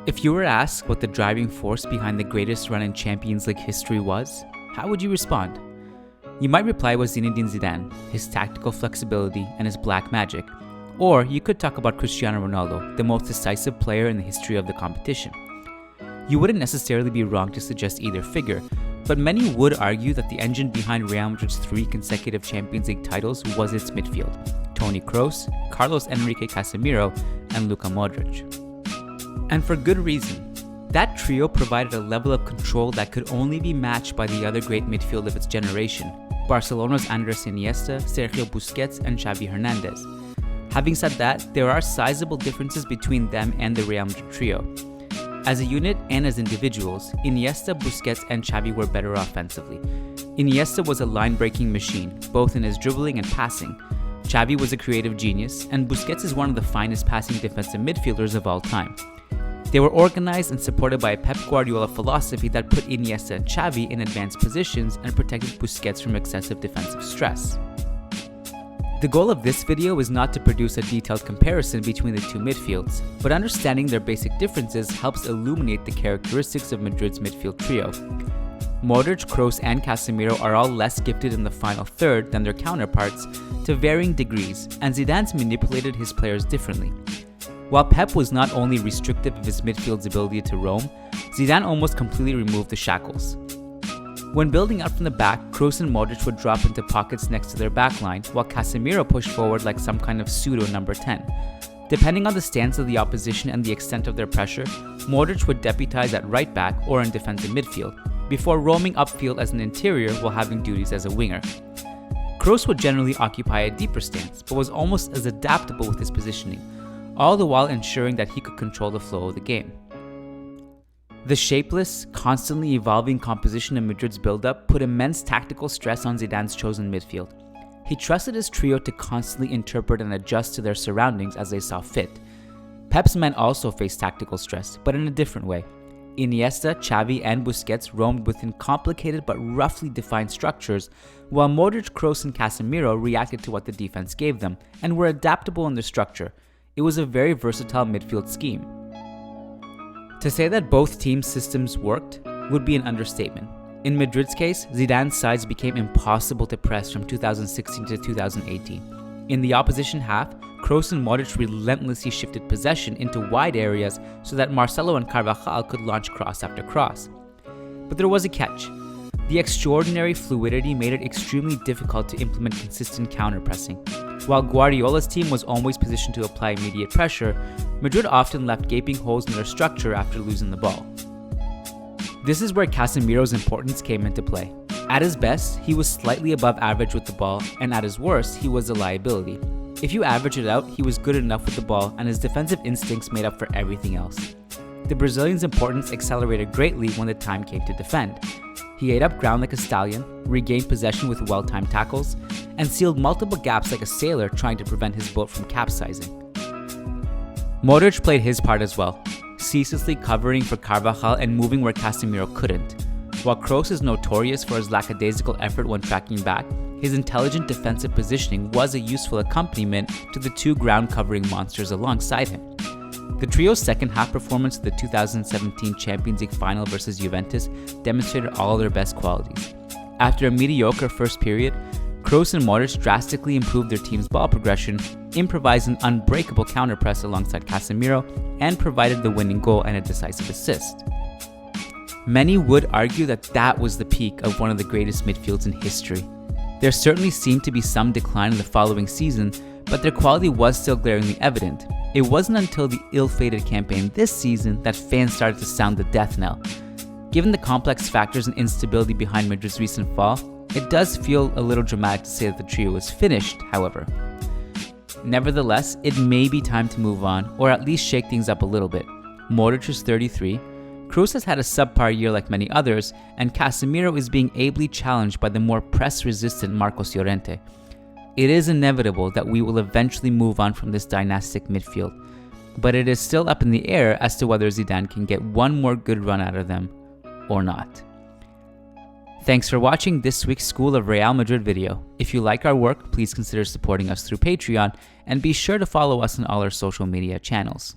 If you were asked what the driving force behind the greatest run in Champions League history was, how would you respond? You might reply it was Zinedine Zidane, his tactical flexibility, and his black magic. Or you could talk about Cristiano Ronaldo, the most decisive player in the history of the competition. You wouldn't necessarily be wrong to suggest either figure, but many would argue that the engine behind Real Madrid's 3 consecutive Champions League titles was its midfield: Toni Kroos, Carlos Enrique Casemiro, and Luka Modrić. And for good reason. That trio provided a level of control that could only be matched by the other great midfield of its generation, Barcelona's Andres Iniesta, Sergio Busquets, and Xavi Hernandez. Having said that, there are sizable differences between them and the Real Madrid trio. As a unit and as individuals, Iniesta, Busquets, and Xavi were better offensively. Iniesta was a line-breaking machine, both in his dribbling and passing. Xavi was a creative genius, and Busquets is one of the finest passing defensive midfielders of all time. They were organized and supported by a Pep Guardiola philosophy that put Iniesta and Xavi in advanced positions and protected Busquets from excessive defensive stress. The goal of this video is not to produce a detailed comparison between the two midfields, but understanding their basic differences helps illuminate the characteristics of Madrid's midfield trio. Modrić, Kroos, and Casemiro are all less gifted in the final third than their counterparts to varying degrees, and Zidane's manipulated his players differently. While Pep was not only restrictive of his midfield's ability to roam, Zidane almost completely removed the shackles. When building out from the back, Kroos and Modrić would drop into pockets next to their backline, while Casemiro pushed forward like some kind of pseudo number 10. Depending on the stance of the opposition and the extent of their pressure, Modrić would deputize at right back or in defensive midfield, before roaming upfield as an interior while having duties as a winger. Kroos would generally occupy a deeper stance, but was almost as adaptable with his positioning, all the while ensuring that he could control the flow of the game. The shapeless, constantly evolving composition of Madrid's build-up put immense tactical stress on Zidane's chosen midfield. He trusted his trio to constantly interpret and adjust to their surroundings as they saw fit. Pep's men also faced tactical stress, but in a different way. Iniesta, Xavi, and Busquets roamed within complicated but roughly defined structures, while Modrić, Kroos, and Casemiro reacted to what the defense gave them and were adaptable in their structure. It was a very versatile midfield scheme. To say that both teams' systems worked would be an understatement. In Madrid's case, Zidane's sides became impossible to press from 2016 to 2018. In the opposition half, Kroos and Modrić relentlessly shifted possession into wide areas so that Marcelo and Carvajal could launch cross after cross. But there was a catch. The extraordinary fluidity made it extremely difficult to implement consistent counter-pressing. While Guardiola's team was always positioned to apply immediate pressure, Madrid often left gaping holes in their structure after losing the ball. This is where Casemiro's importance came into play. At his best, he was slightly above average with the ball, and at his worst, he was a liability. If you average it out, he was good enough with the ball, and his defensive instincts made up for everything else. The Brazilian's importance accelerated greatly when the time came to defend. He ate up ground like a stallion, regained possession with well-timed tackles, and sealed multiple gaps like a sailor trying to prevent his boat from capsizing. Modrić played his part as well, ceaselessly covering for Carvajal and moving where Casemiro couldn't. While Kroos is notorious for his lackadaisical effort when tracking back, his intelligent defensive positioning was a useful accompaniment to the two ground-covering monsters alongside him. The trio's second-half performance of the 2017 Champions League final versus Juventus demonstrated all their best qualities. After a mediocre first period, Kroos and Modrić drastically improved their team's ball progression, improvised an unbreakable counter-press alongside Casemiro, and provided the winning goal and a decisive assist. Many would argue that that was the peak of one of the greatest midfields in history. There certainly seemed to be some decline in the following season, but their quality was still glaringly evident. It wasn't until the ill-fated campaign this season that fans started to sound the death knell. Given the complex factors and instability behind Madrid's recent fall, it does feel a little dramatic to say that the trio is finished, however. Nevertheless, it may be time to move on, or at least shake things up a little bit. Modrić is 33, Kroos has had a subpar year like many others, and Casemiro is being ably challenged by the more press-resistant Marcos Llorente. It is inevitable that we will eventually move on from this dynastic midfield, but it is still up in the air as to whether Zidane can get one more good run out of them or not. Thanks for watching this week's School of Real Madrid video. If you like our work, please consider supporting us through Patreon, and be sure to follow us on all our social media channels.